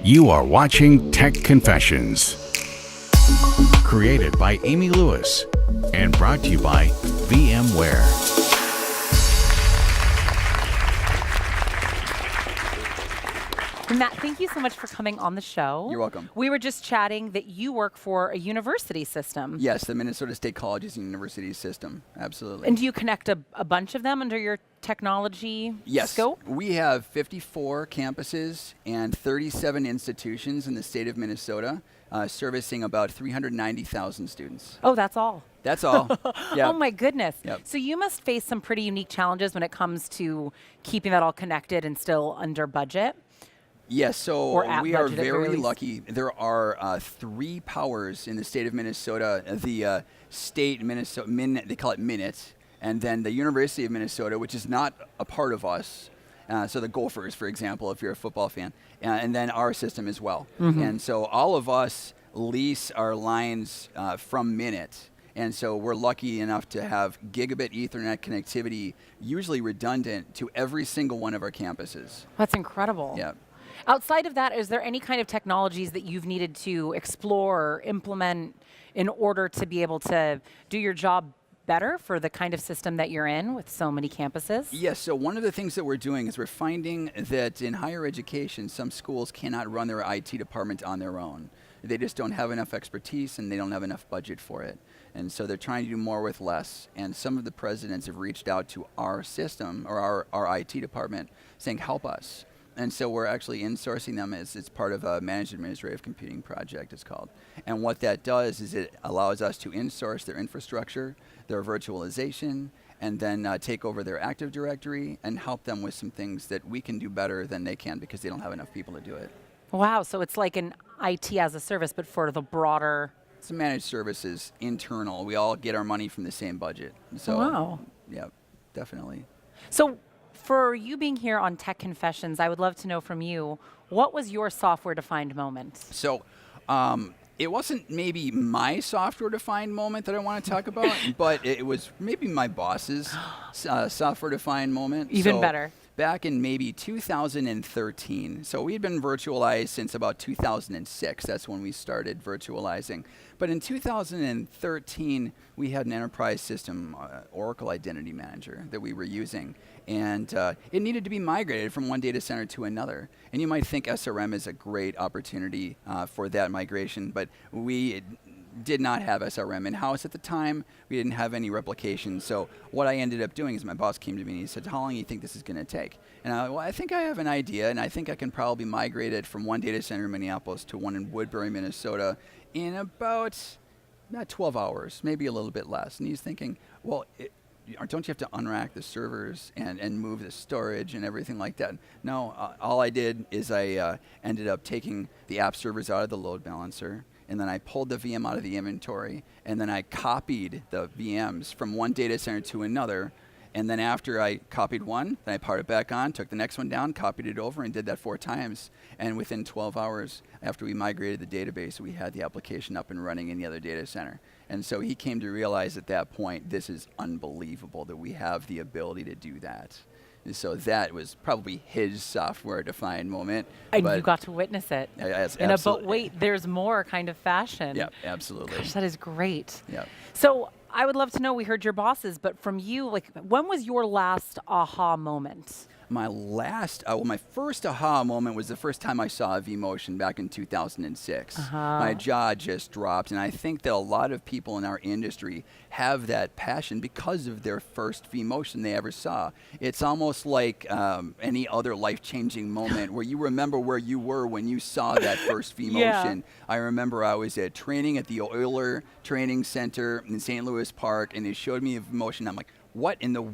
You are watching Tech Confessions, created by Amy Lewis and brought to you by VMware. Matt, thank you so much for coming on the show. You're welcome. We were just chatting that you work for a university system. Yes, the Minnesota State Colleges and Universities system. Absolutely. And do you connect a bunch of them under your technology scope? Yes. We have 54 campuses and 37 institutions in the state of Minnesota, servicing about 390,000 students. Oh, that's all. That's all. Yep. Oh my goodness. Yep. So you must face some pretty unique challenges when it comes to keeping that all connected and still under budget. Yes, so we are very lucky. There are 3 powers in the state of Minnesota. The state Minnesota, they call it Minute, and then the University of Minnesota, which is not a part of us. So the Gophers, for example, if you're a football fan, and then our system as well. Mm-hmm. And so all of us lease our lines from Minute. And so we're lucky enough to have gigabit Ethernet connectivity, usually redundant, to every single one of our campuses. That's incredible. Yeah. Outside of that, is there any kind of technologies that you've needed to explore or implement in order to be able to do your job better for the kind of system that you're in with so many campuses? Yes, so one of the things that we're doing is we're finding that in higher education, some schools cannot run their IT department on their own. They just don't have enough expertise and they don't have enough budget for it. And so they're trying to do more with less. And some of the presidents have reached out to our system or our IT department saying, help us. And so we're actually insourcing them as it's part of a managed administrative computing project, it's called. And what that does is it allows us to insource their infrastructure, their virtualization, and then take over their Active Directory and help them with some things that we can do better than they can because they don't have enough people to do it. Wow, so it's like an IT as a service, but for the broader... It's managed services, internal. We all get our money from the same budget. So, wow. Yeah, definitely. So for you being here on Tech Confessions, I would love to know from you, what was your software-defined moment? So it wasn't maybe my software-defined moment that I want to talk about, but it was maybe my boss's software-defined moment. Even better. Back in maybe 2013. So we had been virtualized since about 2006. That's when we started virtualizing. But in 2013, we had an enterprise system, Oracle Identity Manager, that we were using. And it needed to be migrated from one data center to another. And you might think SRM is a great opportunity for that migration, but we did not have SRM in-house at the time. We didn't have any replication. So what I ended up doing is my boss came to me and he said, how long do you think this is going to take? And I think I have an idea, and I think I can probably migrate it from one data center in Minneapolis to one in Woodbury, Minnesota in about not 12 hours, maybe a little bit less. And he's thinking, well, don't you have to unrack the servers and move the storage and everything like that? No, all I did is I ended up taking the app servers out of the load balancer, and then I pulled the VM out of the inventory, and then I copied the VMs from one data center to another. And then after I copied one, then I powered it back on, took the next one down, copied it over, and did that 4 times. And within 12 hours, after we migrated the database, we had the application up and running in the other data center. And so he came to realize at that point, this is unbelievable that we have the ability to do that. And so that was probably his software-defined moment. And you got to witness it. Yes, in absolutely. a but wait, there's more kind of fashion. Yeah, absolutely. Gosh, that is great. Yeah. So I would love to know, we heard your bosses, but from you, like, when was your last aha moment? My last, my first aha moment was the first time I saw a vMotion back in 2006. My jaw just dropped, and I think that a lot of people in our industry have that passion because of their first vMotion they ever saw. It's almost like any other life-changing moment where you remember where you were when you saw that first vMotion. Yeah. I remember I was at training at the Euler Training Center in St. Louis Park, and they showed me a vMotion. I'm like, what in the...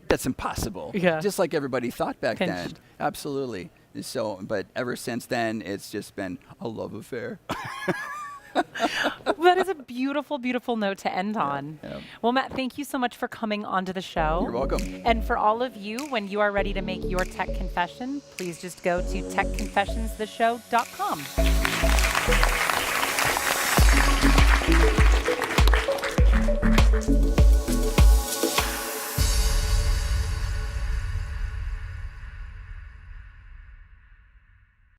That's impossible. Yeah. Just like everybody thought back then. Absolutely. So, but ever since then, it's just been a love affair. That is a beautiful, beautiful note to end on. Yeah. Well, Matt, thank you so much for coming onto the show. You're welcome. And for all of you, when you are ready to make your tech confession, please just go to techconfessionstheshow.com.